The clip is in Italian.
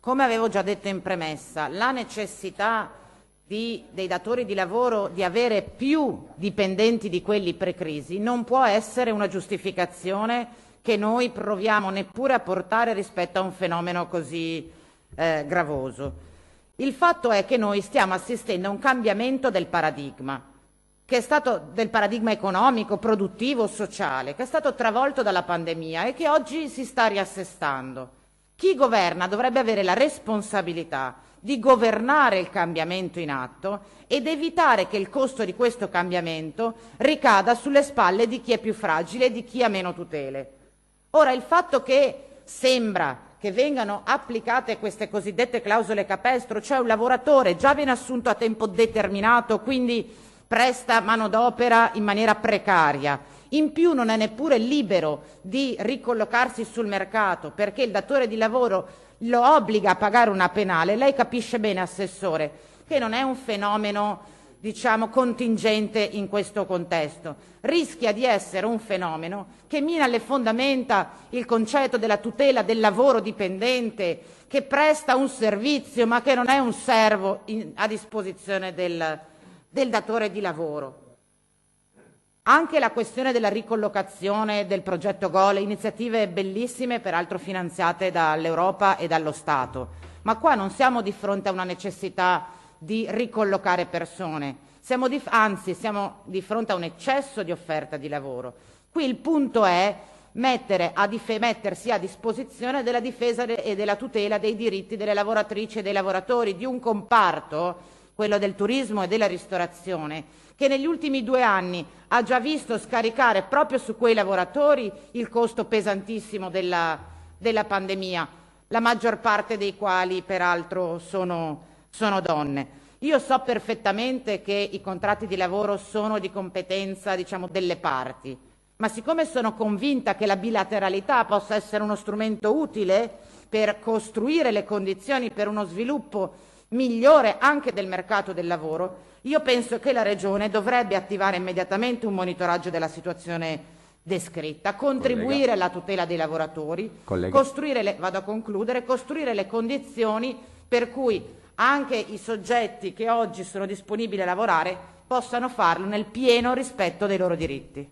come avevo già detto in premessa, la necessità dei datori di lavoro di avere più dipendenti di quelli pre-crisi non può essere una giustificazione che noi proviamo neppure a portare rispetto a un fenomeno così gravoso. Il fatto è che noi stiamo assistendo a un cambiamento del paradigma, che è stato del paradigma economico, produttivo, sociale, che è stato travolto dalla pandemia e che oggi si sta riassestando. Chi governa dovrebbe avere la responsabilità di governare il cambiamento in atto ed evitare che il costo di questo cambiamento ricada sulle spalle di chi è più fragile e di chi ha meno tutele. Ora, il fatto che sembra che vengano applicate queste cosiddette clausole capestro, cioè un lavoratore già viene assunto a tempo determinato, quindi presta manodopera in maniera precaria, in più non è neppure libero di ricollocarsi sul mercato perché il datore di lavoro lo obbliga a pagare una penale. Lei capisce bene, Assessore, che non è un fenomeno, diciamo, contingente in questo contesto. Rischia di essere un fenomeno che mina alle fondamenta il concetto della tutela del lavoro dipendente, che presta un servizio ma che non è un servo a disposizione del datore di lavoro. Anche la questione della ricollocazione del progetto GOL, iniziative bellissime, peraltro finanziate dall'Europa e dallo Stato, ma qua non siamo di fronte a una necessità di ricollocare persone, anzi siamo di fronte a un eccesso di offerta di lavoro. Qui il punto è mettersi a disposizione della difesa e della tutela dei diritti delle lavoratrici e dei lavoratori di un comparto, quello del turismo e della ristorazione, che negli ultimi 2 anni ha già visto scaricare proprio su quei lavoratori il costo pesantissimo della pandemia, la maggior parte dei quali peraltro sono donne. Io so perfettamente che i contratti di lavoro sono di competenza, diciamo, delle parti, ma siccome sono convinta che la bilateralità possa essere uno strumento utile per costruire le condizioni per uno sviluppo migliore anche del mercato del lavoro, io penso che la Regione dovrebbe attivare immediatamente un monitoraggio della situazione descritta, contribuire alla tutela dei lavoratori, costruire le condizioni per cui anche i soggetti che oggi sono disponibili a lavorare possano farlo nel pieno rispetto dei loro diritti.